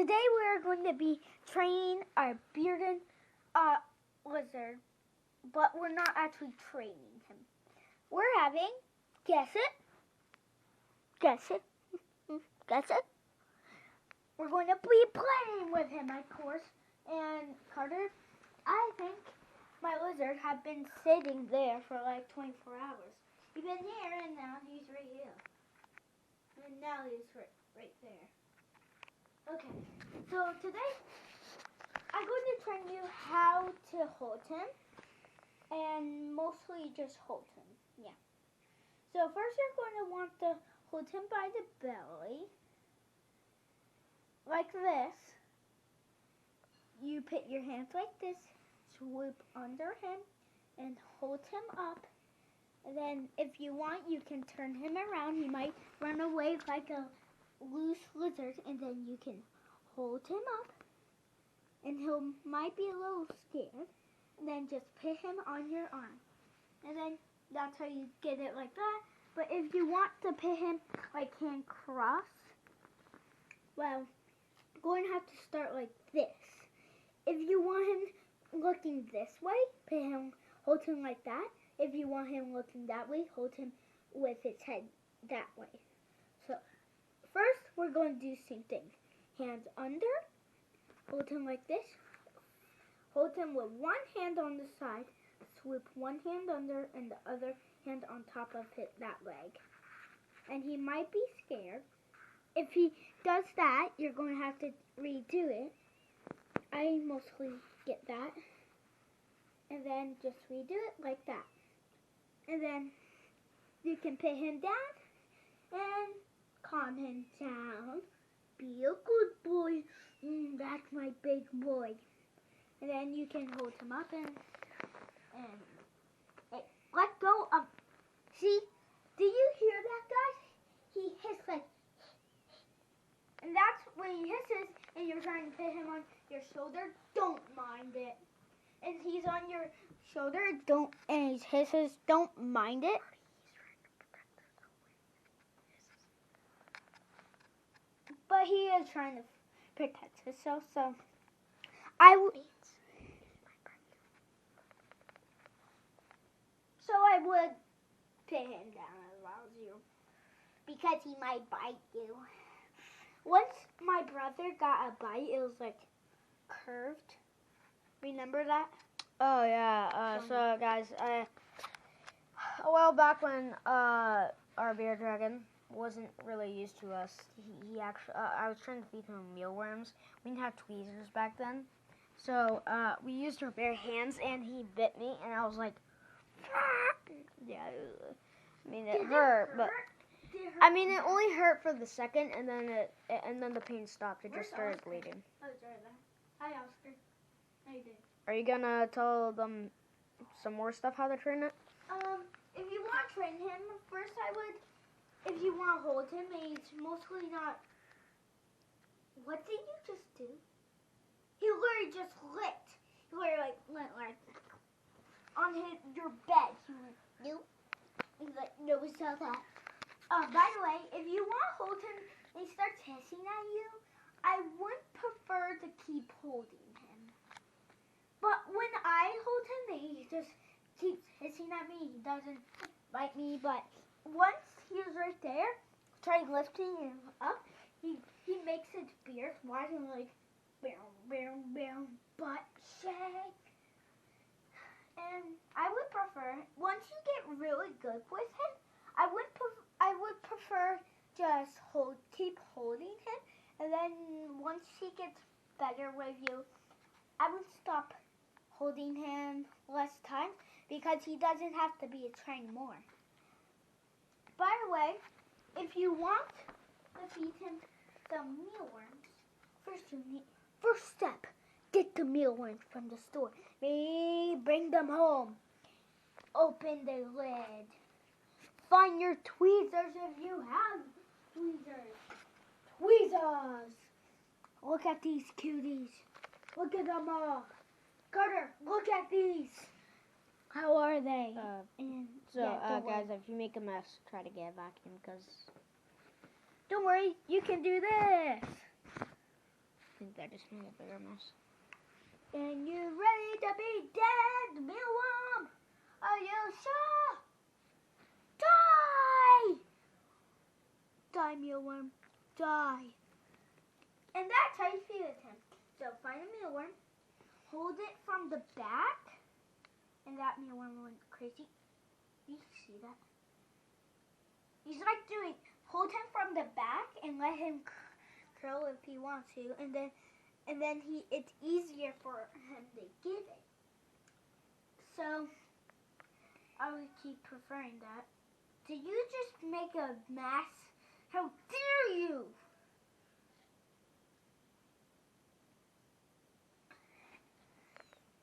today we're going to be training our bearded lizard, but we're not actually training him. We're having, guess it, we're going to be playing with him, of course. And Carter, I think my lizard had been sitting there for like 24 hours. He's been here and now he's right here. And now he's right there. Okay, so today I'm going to train you how to hold him, and mostly just hold him, yeah. So first you're going to want to hold him by the belly, like this. You put your hands like this, swoop under him, and hold him up. And then if you want, you can turn him around. He might run away like a loose lizard, and then you can hold him up, and he might be a little scared, and then just put him on your arm, and then that's how you get it like that. But if you want to put him like hand cross, well, you're going to have to start like this. If you want him looking this way, hold him like that. If you want him looking that way, hold him with his head that way. So first, we're going to do the same thing. Hands under, hold him like this. Hold him with one hand on the side, swoop one hand under and the other hand on top of that leg. And he might be scared. If he does that, you're going to have to redo it. I mostly get that. And then just redo it like that. And then you can put him down and calm him down. Be a good boy. That's my big boy. And then you can hold him up and hey, let go of. See? Do you hear that, guys? He hissed like. And that's when he hisses and you're trying to put him on your shoulder. Don't mind it. And he's on your shoulder. And he hisses. Don't mind it. But he is trying to protect himself, so I would put him down as well as you, because he might bite you. Once my brother got a bite, it was like curved. Remember that? Oh yeah. So guys, a while back when our bear dragon wasn't really used to us, he actually I was trying to feed him mealworms. We didn't have tweezers back then, so we used our bare hands, and he bit me, and I was like, yeah. I mean, it hurt, but I mean, it only hurt for the second, and then the pain stopped. It just started bleeding. Oh, it's right there. Hi, Oscar. How you doing? Are you gonna tell them some more stuff how to train it? If you want to train him, first I would. If you want to hold him, he's mostly not. What did you just do? He literally just licked. He literally went like on your bed. He went, nope. He's like, no, we saw that. By the way, if you want to hold him and he starts hissing at you, I would prefer to keep holding him. But when I hold him, he just keeps hissing at me. He doesn't bite me, but once he's right there, try lifting him up, he makes his beard wide and like, bam, butt shake. And I would prefer, once you get really good with him, I would prefer just keep holding him, and then once he gets better with you, I would stop holding him less time, because he doesn't have to be trained more. By the way, if you want to feed him some mealworms, first step, get the mealworms from the store. Bring them home. Open the lid. Find your tweezers if you have tweezers. Tweezers. Look at these cuties. Look at them all. Carter, look at these. How are they? Guys, if you make a mess, try to get a vacuum, because don't worry, you can do this. think that just made a bigger mess. And you're ready to be dead, mealworm. Are you sure? Die! Die, mealworm. Die. And that's how you feed it him. So find a mealworm, hold it from the back, and that mealworm went crazy. You see that? He's like doing, hold him from the back and let him curl if he wants to, and then it's easier for him to get it. So I would keep preferring that. Did you just make a mess? How dare you!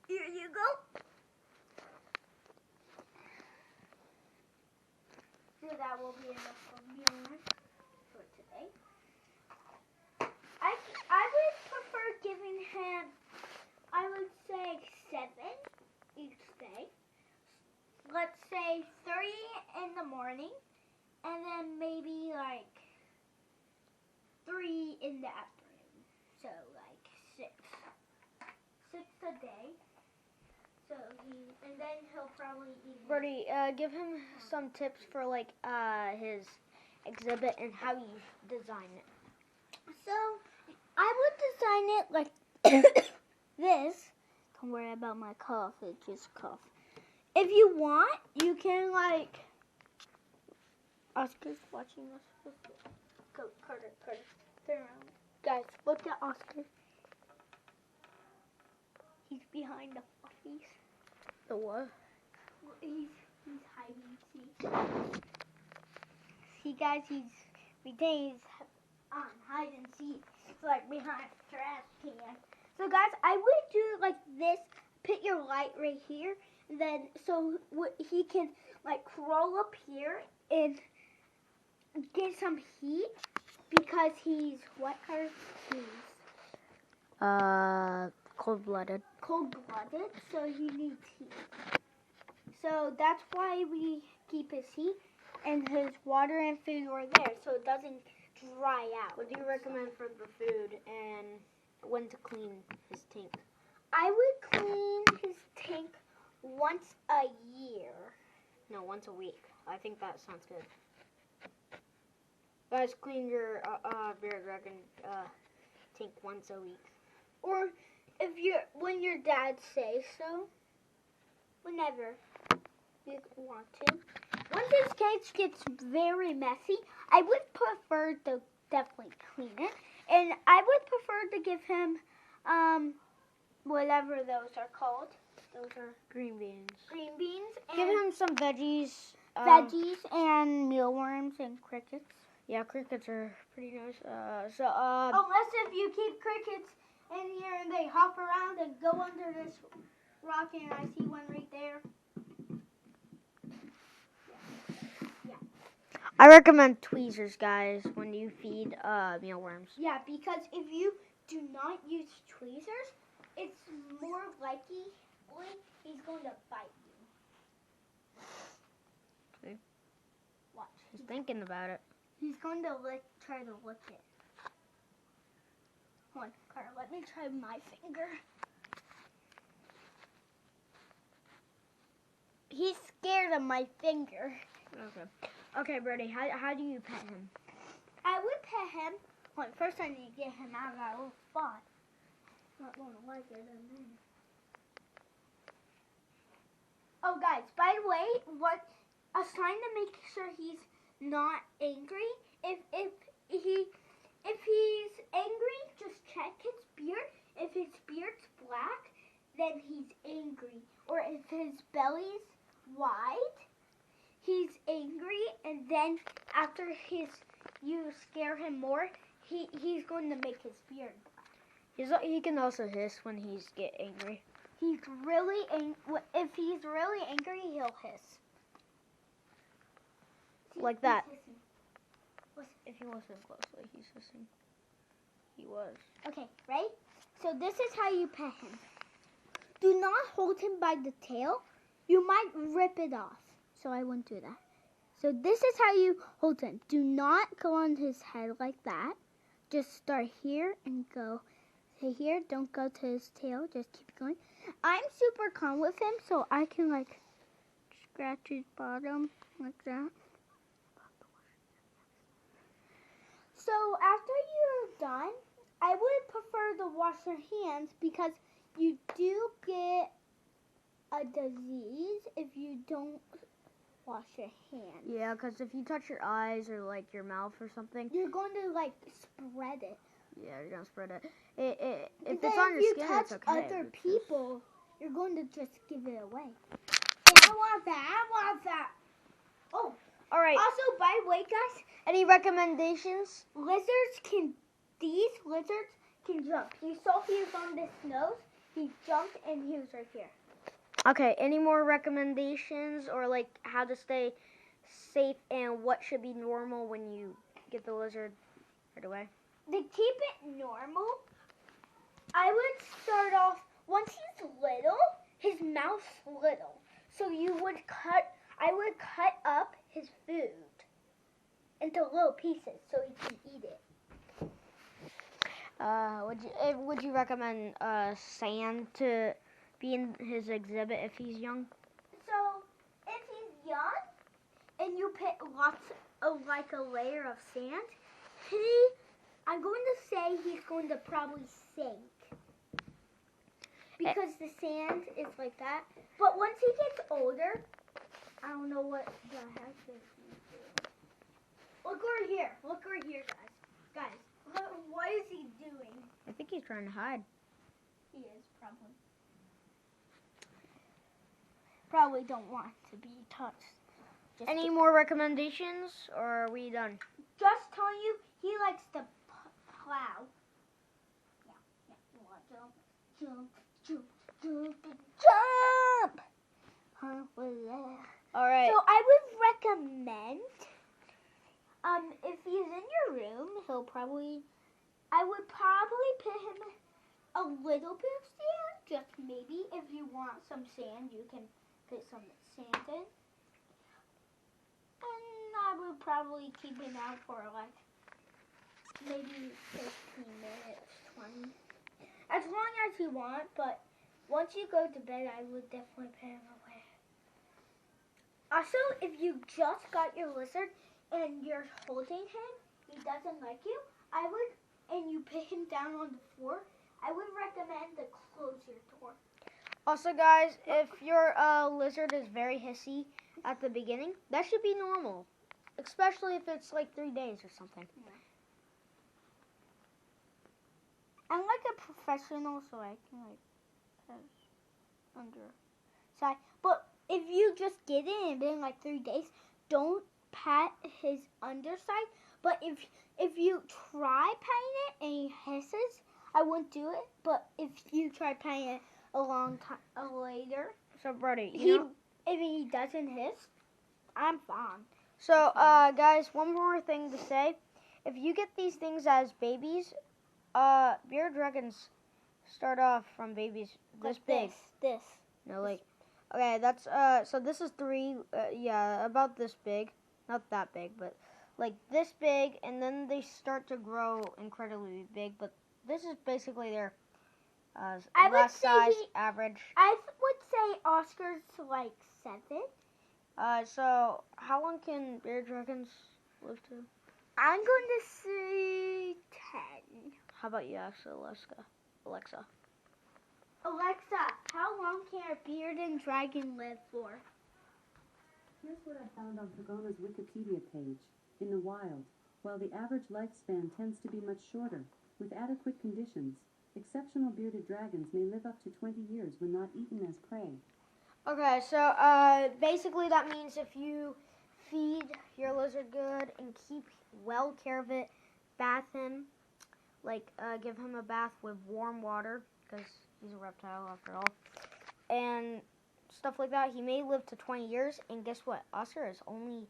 Here you go. So that will be enough for meal for today. I would prefer giving him, I would say 7 each day. Let's say 3 in the morning, and then maybe like 3 in the afternoon. So like 6. 6 a day. So and then he'll probably eat. Brody, give him some tips for like his exhibit and how you design it. So I would design it like this. Don't worry about my cough, it's just cough. If you want, you can like. Oscar's watching us. Go, Carter, turn around. Guys, look at Oscar. He's behind the fluffies. The what? He's hiding. See, guys, he's on hide and seek, like behind the trash can. So, guys, I would do like this. Put your light right here, and then so he can like crawl up here and get some heat because he's what color? He's Cold-blooded. Cold-blooded, so he needs heat. So that's why we keep his heat, and his water and food are there, so it doesn't dry out. What do you recommend for the food and when to clean his tank? I would clean his tank once a year. No, once a week. I think that sounds good. Guys, clean your bear dragon tank once a week. Or when your dad says so, whenever you want to. Once his cage gets very messy, I would prefer to definitely clean it, and I would prefer to give him whatever those are called. Those are green beans. Green beans. And give him some veggies. Veggies and mealworms and crickets. Yeah, crickets are pretty nice. Unless if you keep crickets in here and they hop around and go under this rock, and I see one right there. Yeah. I recommend tweezers, guys, when you feed mealworms. Yeah, because if you do not use tweezers, it's more likely he's going to bite you. See? Watch. He's thinking about it. He's going to try to lick it. Hold on, Carter, let me try my finger. He's scared of my finger. Okay, Brody, how do you pet him? I would pet him. Well, first I need to get him out of that little spot. Not going to like it in a minute. Oh, guys, by the way, a sign to make sure he's not angry. If he's angry, just check his beard. If his beard's black, then he's angry. Or if his belly's wide, he's angry. And then after you scare him more, he's going to make his beard black. He can also hiss when he's get angry. If he's really angry, he'll hiss. See, like that. Hissing. If you listen closely, he's hissing. He was. Okay, ready? So this is how you pet him. Do not hold him by the tail. You might rip it off. So I won't do that. So this is how you hold him. Do not go on his head like that. Just start here and go Hey, here, don't go to his tail. Just keep going. I'm super calm with him, so I can, like, scratch his bottom like that. So after you're done, I would prefer to wash your hands because you do get a disease if you don't wash your hands. Yeah, because if you touch your eyes or like your mouth or something, You're going to like spread it. yeah, you're gonna spread it. If it's on your skin, touch it's okay. Other It's just- people, you're going to just give it away. I want that. I want that. Oh, All right. also, by the way, guys, Any recommendations? These lizards can jump. You saw he was on this nose. He jumped and he was right here. Okay. Any more recommendations or like how to stay safe and what should be normal when you get the lizard right away? To keep it normal, I would start off, once he's little, his mouth's little. So I would cut up his food into little pieces so he can eat it. Would you recommend sand to be in his exhibit if he's young? So if he's young and you put lots of like a layer of sand, I'm going to say he's going to probably sink because the sand is like that. But once he gets older, I don't know what the heck is he doing. Look right here. Look right here, guys. Guys, what is he doing? I think he's trying to hide. He is probably. Probably don't want to be touched. Any more recommendations or are we done? Just telling you, he likes to plow. Yeah. You want to jump. All right. So I would recommend, if he's in your room, I would probably put him a little bit of sand. Just maybe if you want some sand, you can put some sand in. And I would probably keep him out for like maybe 15 minutes, 20. As long as you want, but once you go to bed, I would definitely put him away. Also, if you just got your lizard and you're holding him, he doesn't like you, and you put him down on the floor, I would recommend to close your door. Also, guys, if your lizard is very hissy at the beginning, that should be normal, especially if it's like 3 days or something. Yeah. I'm like a professional, so I can like put under side. But if you just get it and been like 3 days, don't pat his underside. But if you try patting it and he hisses, I wouldn't do it. But if you try patting it a long time later, So, Brody, if he doesn't hiss, I'm fine. So, guys, one more thing to say. If you get these things as babies, bearded dragons start off from babies this big. This. No, like, okay, that's, so this is 3, yeah, about this big. Not that big, but like this big, and then they start to grow incredibly big, but this is basically their last size average. I would say Oscar's like 7. So how long can bearded dragons live to? I'm going to say 10. How about you, Alexa? Alexa, how long can a bearded dragon live for? Here's what I found on Pagona's Wikipedia page. In the wild, while the average lifespan tends to be much shorter, with adequate conditions, exceptional bearded dragons may live up to 20 years when not eaten as prey. Okay, so basically that means if you feed your lizard good and keep well care of it, bath him, like give him a bath with warm water, because he's a reptile after all, and stuff like that, he may live to 20 years, and guess what? Oscar is only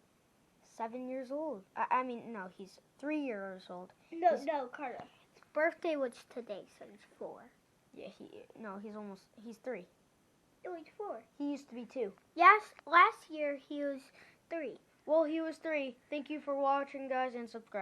7 years old. I mean, no, he's 3 years old. No, Carter. His birthday was today, so he's 4. Yeah, he's 3. No, he's 4. He used to be 2. Yes, last year he was 3. Well, he was 3. Thank you for watching, guys, and subscribe.